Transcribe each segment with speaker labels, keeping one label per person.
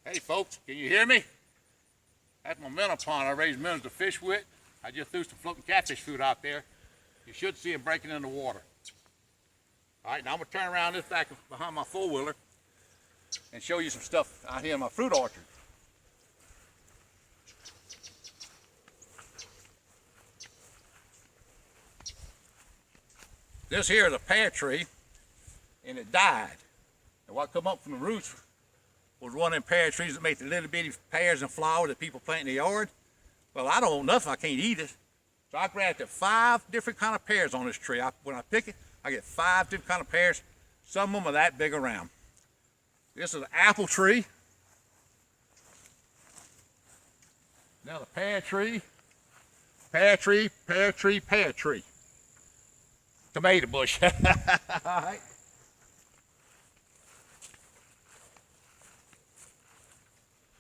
Speaker 1: Hey folks, can you hear me? That's my minnow pond I raise minnows to fish with. I just threw some floating catfish food out there. You should see them breaking in the water. All right, now I'm gonna turn around this back behind my four-wheeler and show you some stuff out here in my fruit orchard. This here is a pear tree, and it died. And what come up from the roots was one of them pear trees that make the little bitty pears and flowers that people plant in the yard. Well, I don't want nothing, I can't eat it. So I grafted 5 different kind of pears on this tree. When I pick it, I get 5 different kind of pears. Some of them are that big around. This is an apple tree. Now the pear tree, pear tree, pear tree, pear tree. Tomato bush. All right.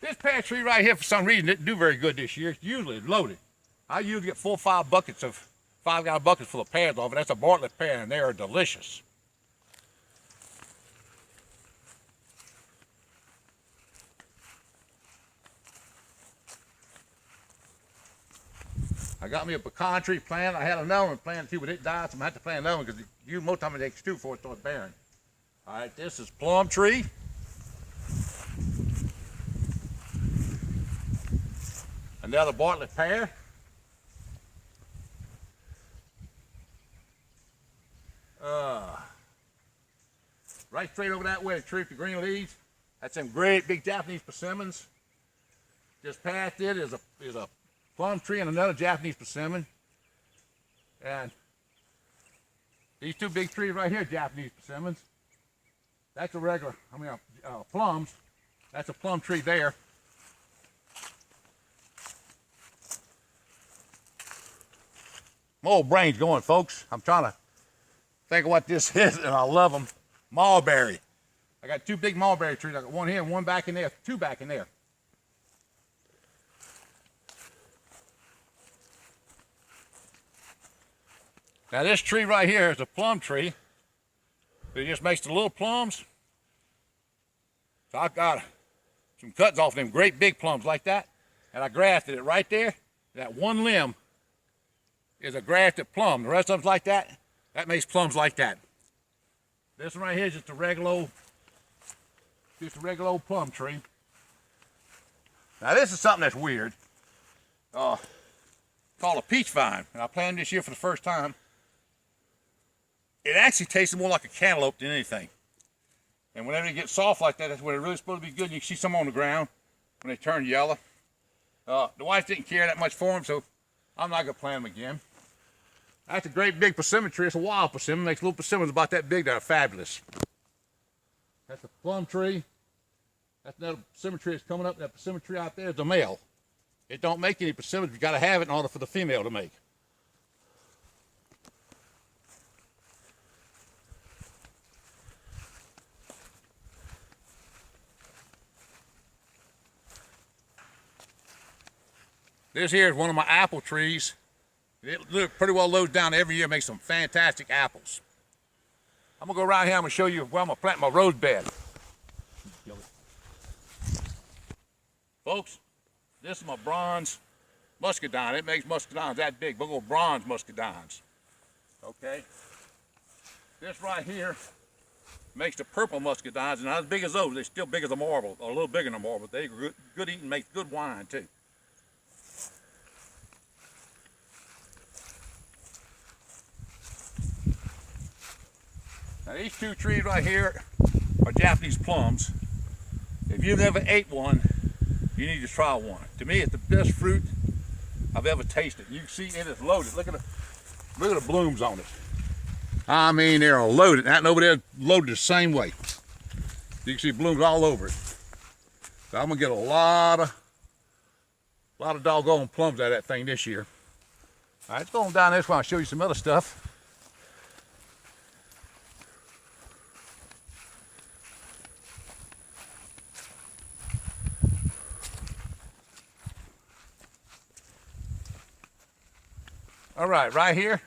Speaker 1: This pear tree right here, for some reason, didn't do very good this year. It's usually loaded. I usually get 4 or 5 buckets of 5-gallon buckets full of pears off it. That's a Bartlett pear, and they are delicious. I got me a pecan tree planted. I had another one planted too, but it died, so I'm gonna have to plant another one because most of the time it takes 2 before it starts bearing. All right, this is plum tree. Another Bartlett pear. Right straight over that way, the tree with the green leaves. That's some great big Japanese persimmons. Just past it is a plum tree and another Japanese persimmon. And these 2 big trees right here, Japanese persimmons. That's a regular, plums. That's a plum tree there. My old brain's going, folks. I'm trying to think of what this is, and I love them. Mulberry. I got 2 big mulberry trees. I got one here and one back in there, 2 back in there. Now this tree right here is a plum tree. It just makes the little plums. So I got some cuts off them great big plums like that, and I grafted it right there. That one limb is a grafted plum. The rest of them's like that. That makes plums like that. This one right here is just a regular old plum tree. Now this is something that's weird. Called a peach vine, and I planted this year for the first time. It actually tastes more like a cantaloupe than anything. And whenever they get soft like that, that's when they're really supposed to be good. And you can see some on the ground when they turn yellow. The wife didn't care that much for them, so I'm not gonna plant them again. That's a great big persimmon tree. It's a wild persimmon. Makes little persimmons about that big that are fabulous. That's a plum tree. That's another persimmon tree that's coming up. That persimmon tree out there is the male. It don't make any persimmons. You gotta have it in order for the female to make. This here is one of my apple trees. It pretty well loads down every year, makes some fantastic apples. I'm gonna go around here, I'm gonna show you where I'm gonna plant my rose bed. Folks, this is my bronze muscadine. It makes muscadines that big, big old bronze muscadines. Okay. This right here makes the purple muscadines, and not as big as those. They're still big as a marble, or a little bigger than a marble. They're good eating, make good wine too. Now these 2 trees right here are Japanese plums. If you've never ate one, you need to try one. To me, it's the best fruit I've ever tasted. You can see it is loaded. Look at the blooms on it. I mean, they're loaded. Not nobody else loaded the same way. You can see blooms all over it. So I'm gonna get a lot of doggone plums out of that thing this year. All right, let's go on down this one. I'll show you some other stuff. All right here,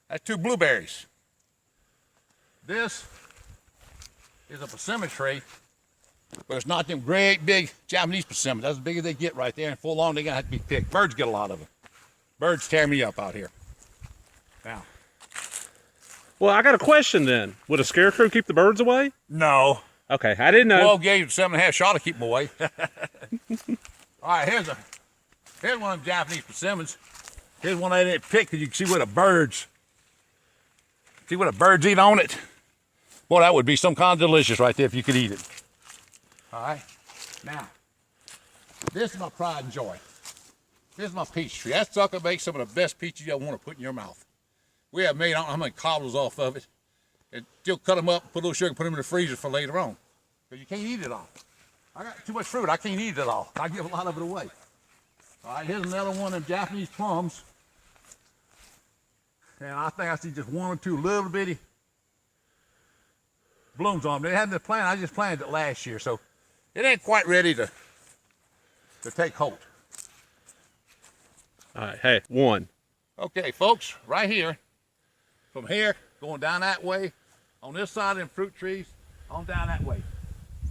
Speaker 1: that's 2 blueberries. This is a persimmon tree But it's not them great big Japanese persimmons. That's as big as they get right there. And full on, they're gonna have to be picked. Birds get a lot of them. Birds tear me up out here. Now.
Speaker 2: Well, I got a question then. Would a scarecrow keep the birds away?
Speaker 1: No.
Speaker 2: Okay, I didn't know.
Speaker 1: 12 gauge, 7.5 shot to keep them away. All right, here's one of them Japanese persimmons. Here's one I didn't pick because you can see where the birds eat on it. Boy, that would be some kind of delicious right there if you could eat it. All right, now, this is my pride and joy. This is my peach tree. That sucker makes some of the best peaches you ever want to put in your mouth. We have made, I don't know how many cobbles off of it, and still cut them up, put a little sugar, put them in the freezer for later on. Because you can't eat it all. I got too much fruit, I can't eat it all. I give a lot of it away. All right, here's another one of them Japanese plums. And I think I see just one or two little bitty blooms on them. They haven't been planted, I just planted it last year, so it ain't quite ready to take hold.
Speaker 2: All right, hey, one.
Speaker 1: Okay, folks, right here, from here, going down that way, on this side of them fruit trees, on down that way.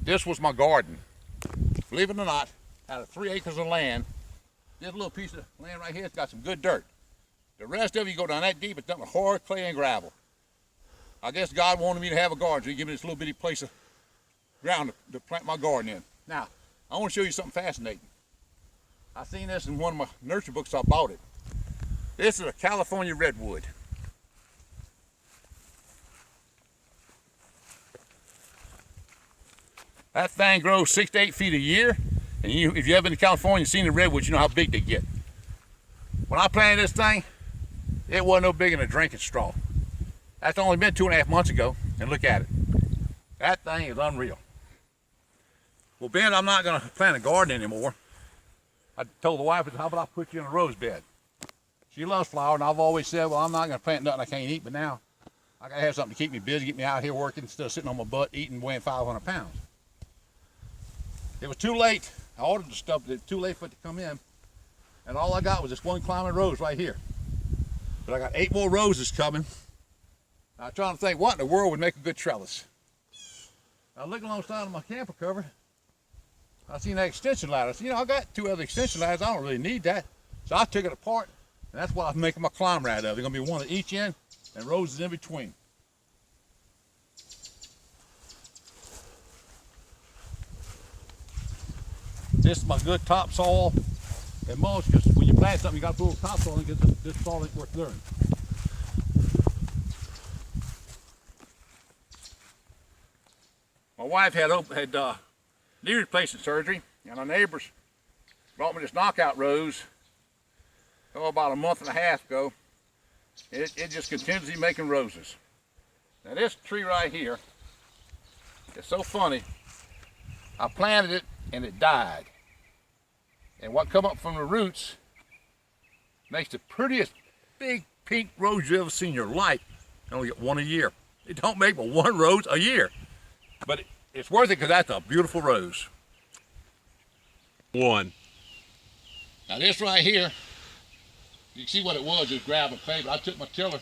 Speaker 1: This was my garden. Believe it or not, out of 3 acres of land, this little piece of land right here, it's got some good dirt. The rest of it, you go down that deep, it's nothing but hard clay and gravel. I guess God wanted me to have a garden, so he gave me this little bitty place of ground to plant my garden in. Now, I want to show you something fascinating. I seen this in one of my nursery books, so I bought it. This is a California redwood. That thing grows 6 to 8 feet a year, and if you ever been to California and seen the redwoods, you know how big they get. When I planted this thing, it wasn't no bigger than a drinking straw. That's only been 2.5 months ago, and look at it. That thing is unreal. Well, Ben, I'm not gonna plant a garden anymore. I told the wife, how about I put you in a rose bed? She loves flower, and I've always said, well, I'm not gonna plant nothing I can't eat, but now I gotta have something to keep me busy, get me out here working instead of sitting on my butt eating, weighing 500 pounds. It was too late. I ordered the stuff, but it was too late for it to come in. And all I got was this one climbing rose right here. But I got 8 more roses coming. I'm trying to think what in the world would make a good trellis. I was looking alongside of my camper cover. I seen that extension ladder. I said, you know, I got 2 other extension ladders. I don't really need that. So I took it apart, and that's what I'm making my climber out of. There's gonna be one at each end and roses in between. This is my good topsoil and mulch, because when you plant something, you got to put topsoil in because this soil ain't worth clearing. My wife had knee replacement surgery, and our neighbors brought me this knockout rose about a month and a half ago. It just continues making roses. Now this tree right here is so funny. I planted it and it died. And what come up from the roots makes the prettiest big pink rose you ever seen in your life. You only get one a year. It don't make but 1 rose a year. But it's worth it because that's a beautiful rose.
Speaker 2: 1.
Speaker 1: Now this right here, you can see what it was, just gravel clay, but I took my tiller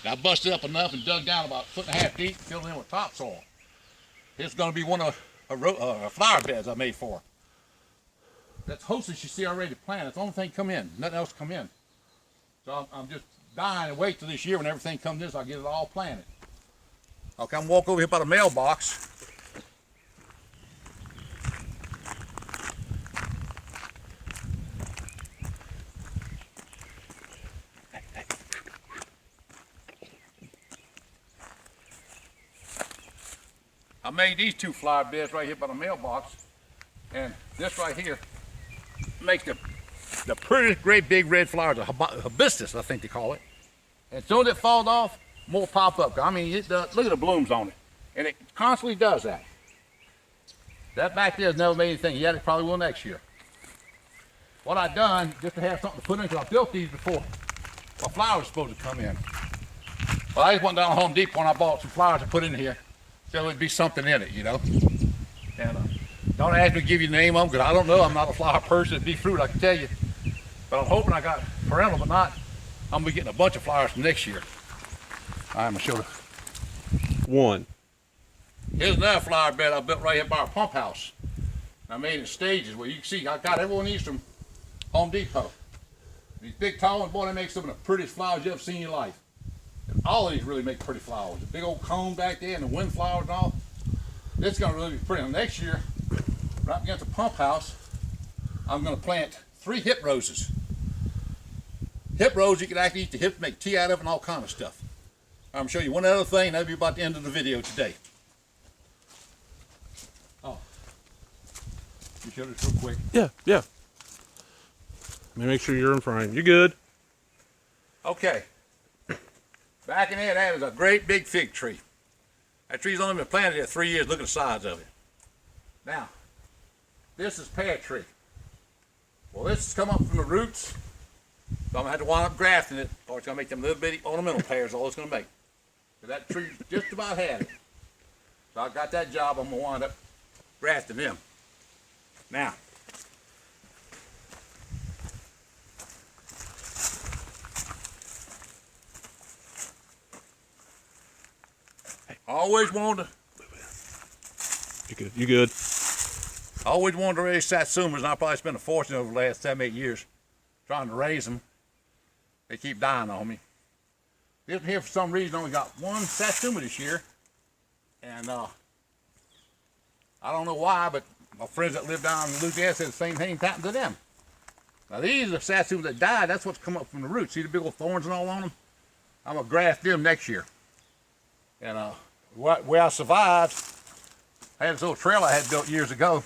Speaker 1: and I busted up enough and dug down about 1.5 feet deep and filled it in with topsoil. It's gonna be one of flower beds I made for her. That's hostess you see already planted. That's the only thing come in, nothing else come in. So I'm just dying to wait till this year when everything comes in so I get it all planted. I'll come walk over here by the mailbox. I made these 2 flower beds right here by the mailbox, and this right here makes the prettiest great big red flowers, the hibiscus I think they call it. And as soon as it falls off, more pop up. I mean, look at the blooms on it, and it constantly does that. That back there has never made anything yet. It probably will next year. What I done just to have something to put in, because I built these before my flowers were supposed to come in. Well, I just went down to Home Depot and I bought some flowers to put in here. So there'd be something in it, you know. And don't ask me to give you the name of them, because I don't know. I'm not a flower person. It'd be fruit, I can tell you. But I'm hoping I got parental, but not. I'm gonna be getting a bunch of flowers from next year. I'm gonna show you.
Speaker 2: 1.
Speaker 1: Here's another flower bed I built right here by our pump house. I made it in stages where you can see I got every one of these from Home Depot. These big tall ones, boy, they make some of the prettiest flowers you ever seen in your life. And all of these really make pretty flowers. The big old cone back there and the wind flowers and all. This is gonna really be pretty. And next year, right against the pump house, I'm gonna plant 3 hip roses. Hip roses, you can actually eat the hips, make tea out of, and all kind of stuff. I'm gonna show you one other thing, that'll be about the end of the video today. Oh, you show this real quick.
Speaker 2: Yeah, yeah. Let me make sure you're in frame. You're good.
Speaker 1: Okay. Back in there, that is a great big fig tree. That tree's only been planted there 3 years. Look at the size of it. Now, this is pear tree. Well, this has come up from the roots. So I'm gonna have to wind up grafting it, or it's gonna make them little bitty ornamental pears. All it's gonna make. So that tree just about had it. So I got that job. I'm gonna wind up grafting them. Now, I always wanted
Speaker 2: You good. You good.
Speaker 1: to raise satsumas, and I probably spent a fortune over the last 7, 8 years trying to raise them. They keep dying on me. This one here, for some reason, only got 1 satsuma this year. And I don't know why, but my friends that live down in Louisiana said the same thing happened to them. Now these are satsumas that died. That's what's come up from the roots. See the big old thorns and all on them? I'm going to graft them next year. And where I survived, I had this little trailer I had built years ago.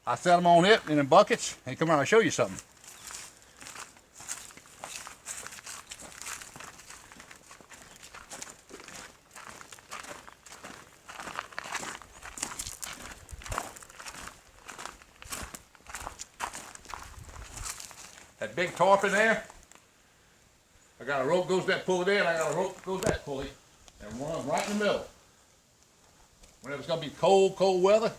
Speaker 1: I set them on it and in buckets, and come around and show you something. That big tarp in there, I got a rope goes that pulley there, and I got a rope goes that pulley, and one of them right in the middle. Whenever it's gonna be cold, cold weather,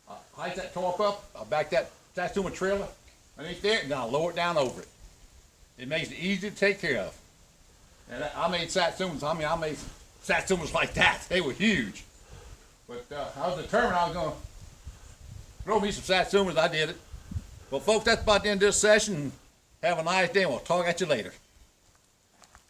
Speaker 1: I'll height that tarp up, I'll back that satsuma trailer underneath there, and then I'll lower it down over it. It makes it easy to take care of. And I made satsumas, I made satsumas like that. They were huge. But I was determined I was gonna grow me some satsumas, I did it. Well, folks, that's about the end of this session. Have a nice day, and we'll talk at you later.